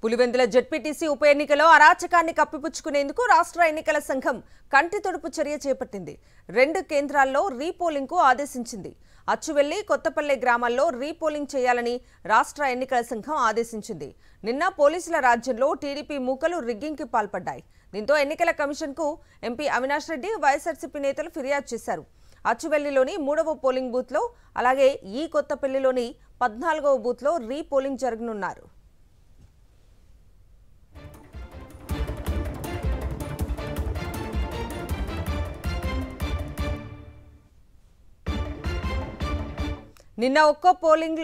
Pulivendula ZPTC ఉప ఎన్నికలో అరాచకాన్ని కప్పిపుచ్చుకునేందుకు రాష్ట్ర ఎన్నికల సంఘం కంటి తొడుపు చర్య చేపట్టింది. 2 కేంద్రాల్లో రీపోలింగ్ కు ఆదేశించింది. అచ్చువెల్లి, కొత్తపల్లె గ్రామాల్లో రీపోలింగ్ చేయాలని రాష్ట్ర ఎన్నికల సంఘం ఆదేశించింది. నిన్న పోలీసుల రాజ్యంలో టీడీపీ మూకలు రిగ్గింగ్ కి పాల్పడ్డాయి. దీంతో ఎన్నికల కమిషన్ కు ఎంపీ అవినాష్ రెడ్డి, వైఎస్ఆర్సీపీ నేతలు ఫిర్యాదు చేశారు. అచ్చువెల్లిలోని 3వ పోలింగ్ బూత్ లో, అలాగే ఈ కొత్తపల్లిలోని 14వ బూత్ లో రీపోలింగ్ జరగనున్నారు. నిన్న ఒక్కో పోలింగ్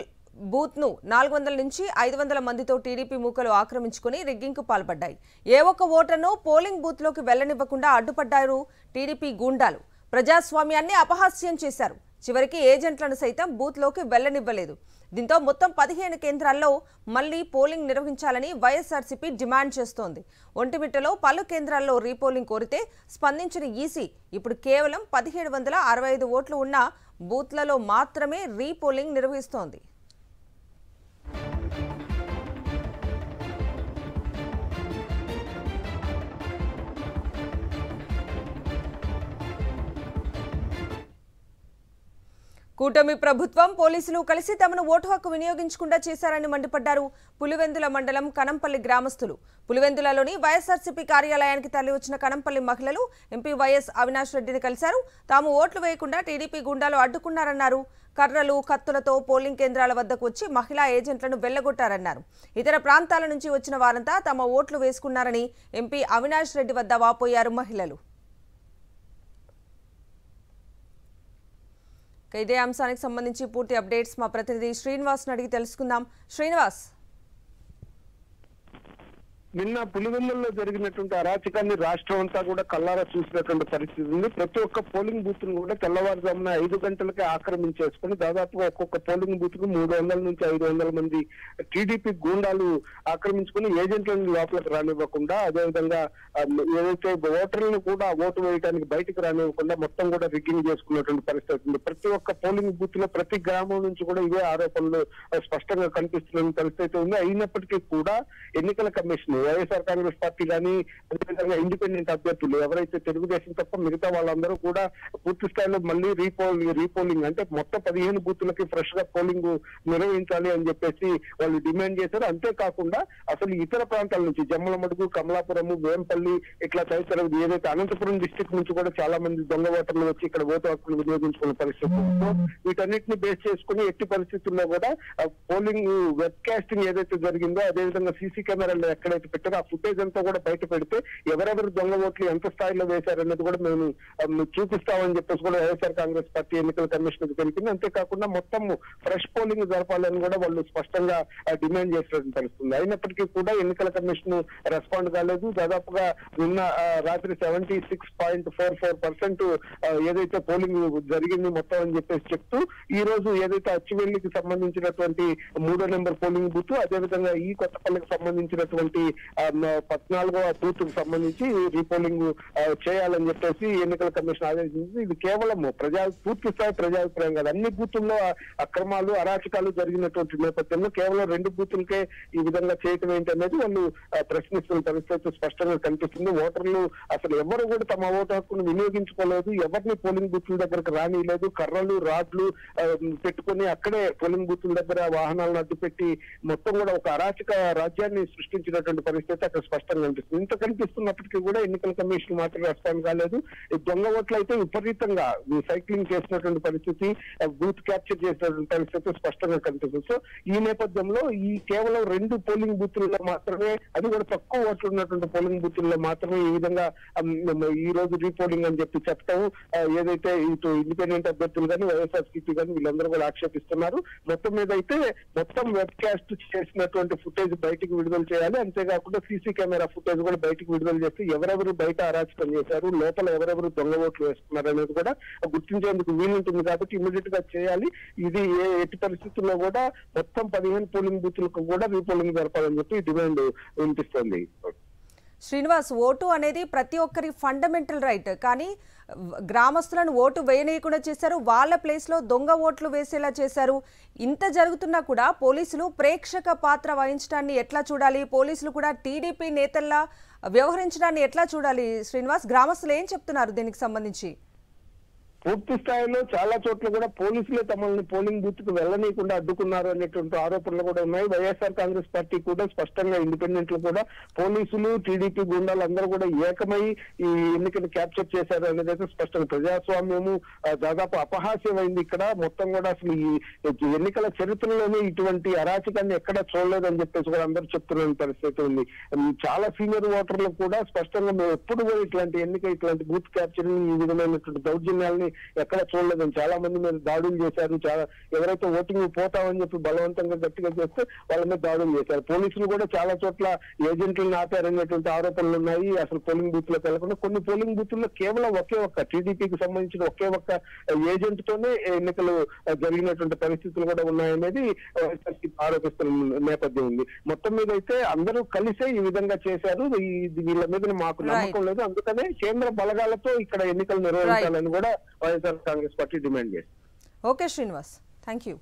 బూత్ ను 400 నుంచి 500 మందితో టీడీపీ మూకలు ఆక్రమించుకుని రిగ్గింగ్ కు పాల్పడ్డాయి. ఏ ఒక్క ఓటర్ను పోలింగ్ బూత్ లోకి వెళ్లనివ్వకుండా అడ్డుపడ్డారు టీడీపీ గూండాలు. ప్రజాస్వామ్యాన్ని అపహాస్యం చేశారు. చివరికి ఏజెంట్లను సైతం బూత్ లోకి వెళ్లనివ్వలేదు. దీంతో మొత్తం 15 కేంద్రాల్లో మళ్లీ పోలింగ్ నిర్వహించాలని వైఎస్ఆర్సీపీ డిమాండ్ చేస్తోంది. ఒంటిమిట్టలో పలు కేంద్రాల్లో రీపోలింగ్ కోరితే స్పందించిన ఈసీ ఇప్పుడు కేవలం 1765 ఓట్లు ఉన్న బూత్లలో మాత్రమే రీపోలింగ్ నిర్వహిస్తోంది. కూటమి ప్రభుత్వం, పోలీసులు కలిసి తమను ఓటు హక్కు వినియోగించకుండా చేశారని మండిపడ్డారు పులివెందుల మండలం కనంపల్లి గ్రామస్తులు. పులివెందులలోని వైఎస్ఆర్సీపీ కార్యాలయానికి తరలివచ్చిన కనంపల్లి మహిళలు ఎంపీ వైఎస్ అవినాష్ రెడ్డిని కలిశారు. తాము ఓట్లు వేయకుండా టీడీపీ గుండాలు అడ్డుకున్నారన్నారు. కర్రలు, కత్తులతో పోలింగ్ కేంద్రాల వద్దకు వచ్చి మహిళా ఏజెంట్లను వెళ్లగొట్టారన్నారు. ఇతర ప్రాంతాల నుంచి వచ్చిన వారంతా తమ ఓట్లు వేసుకున్నారని ఎంపీ అవినాష్ రెడ్డి వద్ద వాపోయారు మహిళలు. ఇదే అంశానికి సంబంధించి పూర్తి అప్డేట్స్ మా ప్రతినిధి శ్రీనివాస్ అడిగి తెలుసుకుందాం. శ్రీనివాస్, నిన్న పులివెందులలో జరిగినటువంటి అరాచకాన్ని రాష్ట్రం అంతా కూడా కల్లారా చూసినటువంటి పరిస్థితి ఉంది. ప్రతి ఒక్క పోలింగ్ బూత్ ను కూడా తెల్లవారుజామున 5 గంటలకే ఆక్రమించేసుకుని దాదాపుగా ఒక్కొక్క పోలింగ్ బూత్ కు 300 నుంచి 500 మంది టీడీపీ గూండాలు ఆక్రమించుకుని ఏజెంట్లను లోపలికి రానివ్వకుండా, అదేవిధంగా ఏదైతే ఓటర్లను కూడా ఓటు వేయడానికి బయటకు రానివ్వకుండా మొత్తం కూడా రిగ్గింగ్ చేసుకున్నటువంటి పరిస్థితి ఉంది. ప్రతి ఒక్క పోలింగ్ బూత్ లో ప్రతి గ్రామం నుంచి కూడా ఇవే ఆరోపణలు స్పష్టంగా కనిపిస్తున్న పరిస్థితి ఉంది. అయినప్పటికీ కూడా ఎన్నికల కమిషన్, వైఎస్ఆర్ కాంగ్రెస్ పార్టీ కానీ, అదేవిధంగా ఇండిపెండెంట్ అభ్యర్థులు ఎవరైతే తెలుగుదేశం తప్ప మిగతా వాళ్ళందరూ కూడా పూర్తి స్థాయిలో మళ్ళీ రీపోలింగ్ అంటే మొత్తం 15 బూతులకి ఫ్రెష్ గా పోలింగ్ నిర్వహించాలి అని చెప్పేసి వాళ్ళు డిమాండ్ చేశారు. అంతేకాకుండా అసలు ఇతర ప్రాంతాల నుంచి జమ్మలమడుగు, కమలాపురము, వేంపల్లి ఇట్లా తదితర ఏదైతే అనంతపురం డిస్టిక్ నుంచి కూడా చాలా మంది దొంగ ఓటర్లు వచ్చి ఇక్కడ ఓటు హక్కులు వినియోగించుకునే పరిస్థితి. వీటన్నిటిని బేస్ చేసుకుని ఎట్టి పరిస్థితుల్లో కూడా పోలింగ్ వెబ్ కాస్టింగ్ ఏదైతే జరిగిందో, అదేవిధంగా సీసీ కెమెరాలు ఎక్కడైతే పెట్టారో ఆ ఫుటేజ్ అంతా కూడా బయట పెడితే ఎవరెవరు దొంగ ఓట్లు ఎంత స్థాయిలో వేశారనేది కూడా మేము చూపిస్తామని చెప్పేసి కూడా వైఎస్ఆర్ కాంగ్రెస్ పార్టీ ఎన్నికల కమిషన్ తెలిపింది. అంతేకాకుండా మొత్తం ఫ్రెష్ పోలింగ్ జరపాలని కూడా వాళ్ళు స్పష్టంగా డిమాండ్ చేసినట్టు తెలుస్తుంది. అయినప్పటికీ కూడా ఎన్నికల కమిషన్ రెస్పాండ్ కాలేదు. దాదాపుగా నిన్న రాత్రి 76.44% ఏదైతే పోలింగ్ జరిగింది మొత్తం అని చెప్పేసి చెప్తూ, ఈ రోజు ఏదైతే అచ్చువెల్లికి సంబంధించినటువంటి 3వ నెంబర్ పోలింగ్ బూత్, అదేవిధంగా ఈ కొత్తపల్లికి సంబంధించినటువంటి 14వ బూత్ కు సంబంధించి రీపోలింగ్ చేయాలని చెప్పేసి ఎన్నికల కమిషన్ ఆదేశించింది. ఇది కేవలం పూర్తి స్థాయి ప్రజాభిప్రాయం కాదు. అన్ని బూతుల్లో అక్రమాలు, అరాచకాలు జరిగినటువంటి నేపథ్యంలో కేవలం 2 బూతులకే ఈ విధంగా చేయటం ఏంటనేది వాళ్ళు ప్రశ్నిస్తున్న పరిస్థితి స్పష్టంగా కనిపిస్తుంది. ఓటర్లు అసలు ఎవరు కూడా తమ ఓటు హక్కును వినియోగించుకోలేదు, ఎవరిని పోలింగ్ బూత్ల దగ్గరకు రానిలేదు. కర్రలు, రాడ్లు పెట్టుకుని అక్కడే పోలింగ్ బూత్ల దగ్గర వాహనాలను అడ్డుపెట్టి మొత్తం కూడా ఒక అరాచక రాజ్యాన్ని సృష్టించినటువంటి పరిస్థితి అక్కడ స్పష్టంగా కనిపిస్తుంది. ఇంత కనిపిస్తున్నప్పటికీ కూడా ఎన్నికల కమిషన్ మాత్రం రెస్పాండ్ కాలేదు. దొంగ ఓట్లు అయితే విపరీతంగా సైక్లింగ్ చేసినటువంటి పరిస్థితి, బూత్ క్యాప్చర్ చేసినటువంటి పరిస్థితి స్పష్టంగా కనిపిస్తుంది. సో ఈ నేపథ్యంలో ఈ కేవలం 2 పోలింగ్ బూత్లలో మాత్రమే, అది కూడా తక్కువ ఓట్లు ఉన్నటువంటి పోలింగ్ బూత్లలో మాత్రమే ఈ విధంగా ఈ రోజు రీపోలింగ్ అని చెప్పి చెప్పడం ఏదైతే ఇటు ఇండిపెండెంట్ అభ్యర్థులు కానీ, వైఎస్ఆర్సీపీ కానీ వీళ్ళందరూ కూడా ఆక్షేపిస్తున్నారు. మొత్తం మీద అయితే మొత్తం వెబ్ కాస్ట్ చేసినటువంటి ఫుటేజ్ బయటికి విడుదల చేయాలి. అంతేకాకుండా సీసీ కెమెరా ఫుటేజ్ కూడా బయటకు విడుదల చేసి ఎవరెవరు బయట అరాచకం చేశారు, లోపల ఎవరెవరు దొంగ ఓట్లు వేస్తున్నారు అనేది కూడా గుర్తించేందుకు వీలుంటుంది. కాబట్టి ఇమీడియట్ గా చేయాలి. ఇది ఎట్టి పరిస్థితుల్లో కూడా మొత్తం 15 పోలింగ్ బూత్లకు కూడా రీపోలింగ్ జరపాలని చెప్పి డిమాండ్ వినిపిస్తోంది. శ్రీనివాస్, ఓటు అనేది ప్రతి ఒక్కరి ఫండమెంటల్ రైట్. కానీ గ్రామస్తులను ఓటు వేయనీయకుండా చేశారు, వాళ్ళ ప్లేస్లో దొంగ ఓట్లు వేసేలా చేశారు. ఇంత జరుగుతున్నా కూడా పోలీసులు ప్రేక్షక పాత్ర వహించడాన్ని ఎట్లా చూడాలి? పోలీసులు కూడా టీడీపీ నేతల్లా వ్యవహరించడాన్ని ఎట్లా చూడాలి? శ్రీనివాస్, గ్రామస్తులు ఏం చెప్తున్నారు దీనికి సంబంధించి? పూర్తి స్థాయిలో చాలా చోట్ల కూడా పోలీసులే తమల్ని పోలింగ్ బూత్ కు వెళ్లనీయకుండా అడ్డుకున్నారు అనేటువంటి ఆరోపణలు కూడా ఉన్నాయి. వైఎస్ఆర్ కాంగ్రెస్ పార్టీ కూడా స్పష్టంగా ఇండిపెండెంట్లు కూడా పోలీసులు టీడీపీ గుండాలు అందరూ కూడా ఏకమై ఈ ఎన్నికను క్యాప్చర్ చేశారు అనేది అయితే స్పష్టంగా. ప్రజాస్వామ్యము దాదాపు అపహాస్యమైంది ఇక్కడ. మొత్తం కూడా అసలు ఈ ఎన్నికల చరిత్రలోనే ఇటువంటి అరాచకాన్ని ఎక్కడ చూడలేదని చెప్పేసి కూడా అందరూ చెప్తున్న పరిస్థితి ఉంది. చాలా సీనియర్ ఓటర్లు కూడా స్పష్టంగా మేము ఎప్పుడు కూడా ఇట్లాంటి బూత్ క్యాప్చరింగ్ ఈ విధమైనటువంటి దౌర్జన్యాలని ఎక్కడ చూడలేదని, చాలా మంది మీద దాడులు చేశారు. చాలా ఎవరైతే ఓటింగ్ పోతామని చెప్పి బలవంతంగా గట్టిగా చేస్తే వాళ్ళ మీద దాడులు చేశారు. పోలీసులు కూడా చాలా చోట్ల ఏజెంట్లను ఆపారనేటువంటి ఆరోపణలు ఉన్నాయి. అసలు పోలింగ్ బూత్ లోకి వెళ్లకుండా కొన్ని పోలింగ్ బూత్ల్లో కేవలం ఒకే ఒక్క టీడీపీకి సంబంధించిన ఒకే ఒక్క ఏజెంట్ తోనే ఎన్నికలు జరిగినటువంటి పరిస్థితులు కూడా ఉన్నాయనేది ఆరోపిస్తున్న నేపథ్యం ఉంది. మొత్తం మీద అయితే అందరూ కలిసే ఈ విధంగా చేశారు. వీళ్ళ మీద మాకు నమ్మకం లేదు, అందుకనే కేంద్ర బలగాలతో ఇక్కడ ఎన్నికలు నిర్వహించాలని కూడా వైఎస్ఆర్ కాంగ్రెస్ పార్టీ డిమాండ్ చేస్తుంది. Okay Srinivas, thank you.